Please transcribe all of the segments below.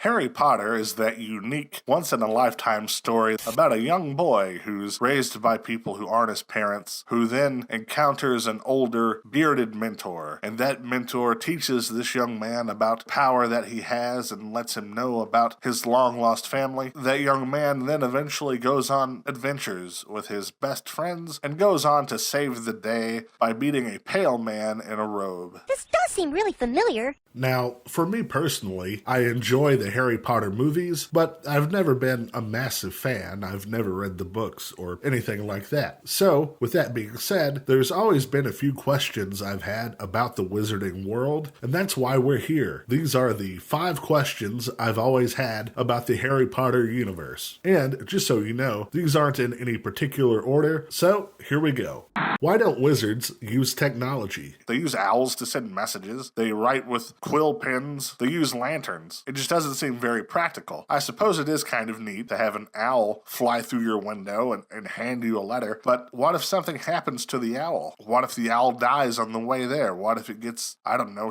Harry Potter is that unique, once-in-a-lifetime story about a young boy who's raised by people who aren't his parents, who then encounters an older, bearded mentor, and that mentor teaches this young man about power that he has and lets him know about his long-lost family. That young man then eventually goes on adventures with his best friends and goes on to save the day by beating a pale man in a robe. This does seem really familiar. Now, for me personally, I enjoy the Harry Potter movies, but I've never been a massive fan. I've never read the books or anything like that. So, with that being said, there's always been a few questions I've had about the wizarding world, and that's why we're here. These are the 5 questions I've always had about the Harry Potter universe. And, just so you know, these aren't in any particular order, so here we go. Why don't wizards use technology? They use owls to send messages. They write with quill pens. They use lanterns. It just doesn't seem very practical. I suppose it is kind of neat to have an owl fly through your window and hand you a letter, but what if something happens to the owl? What if the owl dies on the way there? What if it gets,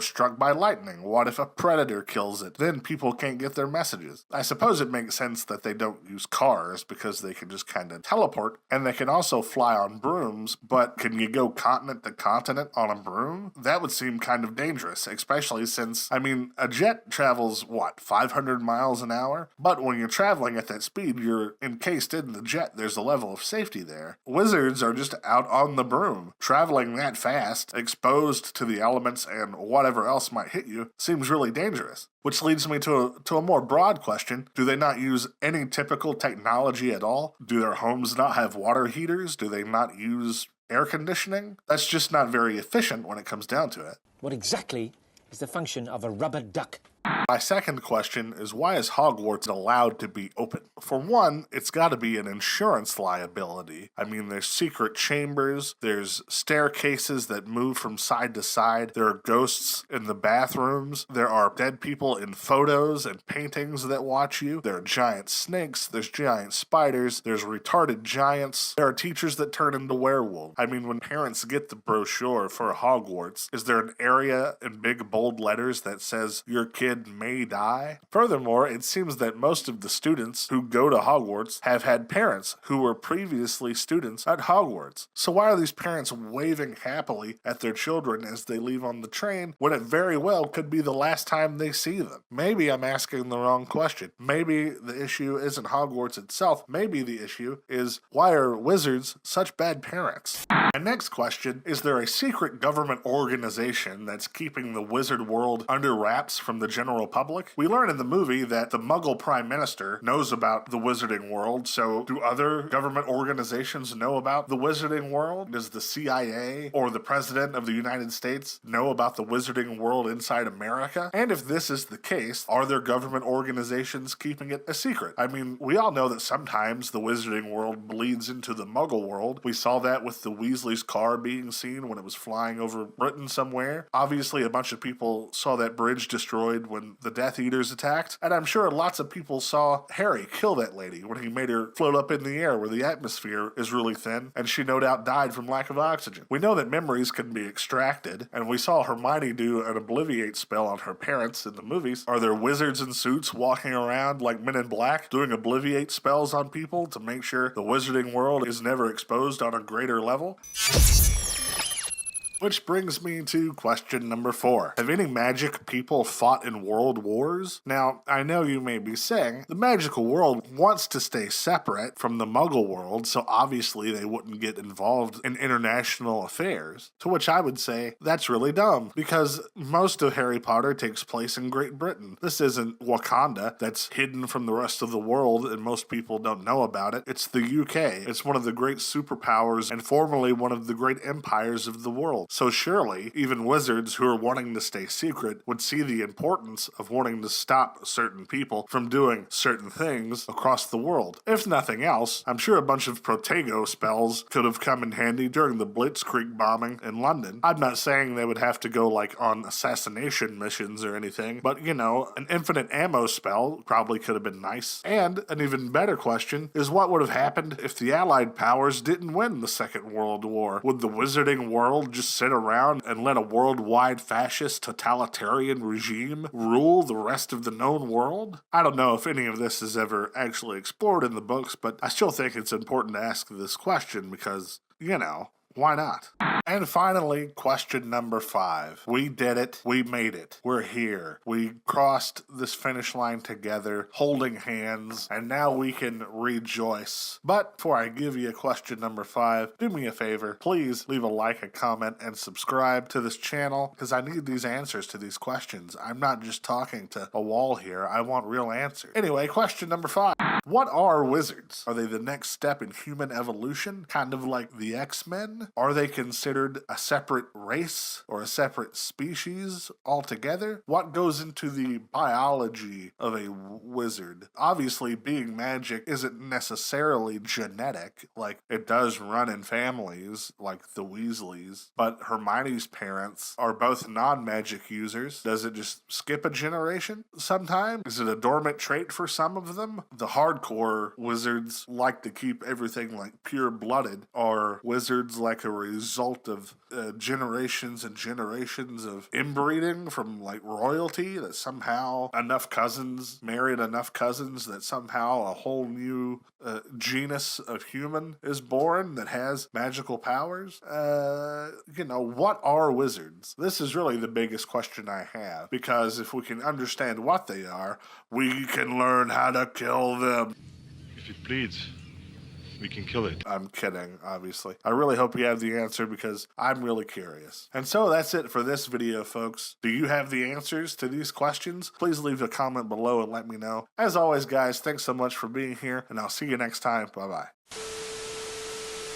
struck by lightning? What if a predator kills it? Then people can't get their messages. I suppose it makes sense that they don't use cars because they can just kind of teleport, and they can also fly on brooms, but can you go continent to continent on a broom? That would seem kind of dangerous, especially since, a jet travels, 500 miles an hour? But when you're traveling at that speed, you're encased in the jet. There's a level of safety there. Wizards are just out on the broom. Traveling that fast, exposed to the elements and whatever else might hit you, seems really dangerous. Which leads me to a more broad question. Do they not use any typical technology at all? Do their homes not have water heaters? Do they not use air conditioning? That's just not very efficient when it comes down to it. What exactly is the function of a rubber duck? My second question is, why is Hogwarts allowed to be open? For one, it's got to be an insurance liability. There's secret chambers, there's staircases that move from side to side, there are ghosts in the bathrooms, there are dead people in photos and paintings that watch you, there are giant snakes, there's giant spiders, there's retarded giants, there are teachers that turn into werewolves. When parents get the brochure for Hogwarts, is there an area in big bold letters that says your kid may die? Furthermore, it seems that most of the students who go to Hogwarts have had parents who were previously students at Hogwarts. So why are these parents waving happily at their children as they leave on the train when it very well could be the last time they see them? Maybe I'm asking the wrong question. Maybe the issue isn't Hogwarts itself. Maybe the issue is, why are wizards such bad parents? My next question, is there a secret government organization that's keeping the wizard world under wraps from the general public? We learn in the movie that the Muggle Prime Minister knows about the wizarding world, so do other government organizations know about the wizarding world? Does the CIA or the President of the United States know about the wizarding world inside America? And if this is the case, are there government organizations keeping it a secret? We all know that sometimes the wizarding world bleeds into the Muggle world. We saw that with the Weasley's car being seen when it was flying over Britain somewhere. Obviously, a bunch of people saw that bridge destroyed when the Death Eaters attacked, and I'm sure lots of people saw Harry kill that lady when he made her float up in the air where the atmosphere is really thin, and she no doubt died from lack of oxygen. We know that memories can be extracted, and we saw Hermione do an Obliviate spell on her parents in the movies. Are there wizards in suits walking around like Men in Black doing Obliviate spells on people to make sure the wizarding world is never exposed on a greater level? Which brings me to question number 4. Have any magic people fought in world wars? Now, I know you may be saying, the magical world wants to stay separate from the Muggle world, so obviously they wouldn't get involved in international affairs. To which I would say, that's really dumb, because most of Harry Potter takes place in Great Britain. This isn't Wakanda, that's hidden from the rest of the world and most people don't know about it. It's the UK. It's one of the great superpowers and formerly one of the great empires of the world. So surely, even wizards who are wanting to stay secret would see the importance of wanting to stop certain people from doing certain things across the world. If nothing else, I'm sure a bunch of Protego spells could have come in handy during the Blitzkrieg bombing in London. I'm not saying they would have to go on assassination missions or anything, but an infinite ammo spell probably could have been nice. And an even better question is, what would have happened if the Allied powers didn't win the Second World War? Would the wizarding world just sit around and let a worldwide fascist totalitarian regime rule the rest of the known world? I don't know if any of this is ever actually explored in the books, but I still think it's important to ask this question because, why not? And finally, question number 5. We did it. We made it. We're here. We crossed this finish line together, holding hands, and now we can rejoice. But before I give you question number 5, do me a favor. Please leave a like, a comment, and subscribe to this channel because I need these answers to these questions. I'm not just talking to a wall here. I want real answers. Anyway, question number 5. What are wizards? Are they the next step in human evolution? Kind of like the X-Men? Are they considered a separate race or a separate species altogether? What goes into the biology of a wizard? Obviously, being magic isn't necessarily genetic, like it does run in families like the Weasleys, but Hermione's parents are both non-magic users. Does it just skip a generation sometime? Is it a dormant trait for some of them? The hardcore wizards like to keep everything like pure-blooded. Are wizards like a result of generations and generations of inbreeding from like royalty, that somehow enough cousins married enough cousins that somehow a whole new genus of human is born that has magical powers? What are wizards? This is really the biggest question I have, because if we can understand what they are, we can learn how to kill them. If it bleeds, we can kill it. I'm kidding, obviously. I really hope you have the answer because I'm really curious. And so that's it for this video, folks. Do you have the answers to these questions? Please leave a comment below and let me know. As always, guys, thanks so much for being here, and I'll see you next time. Bye-bye.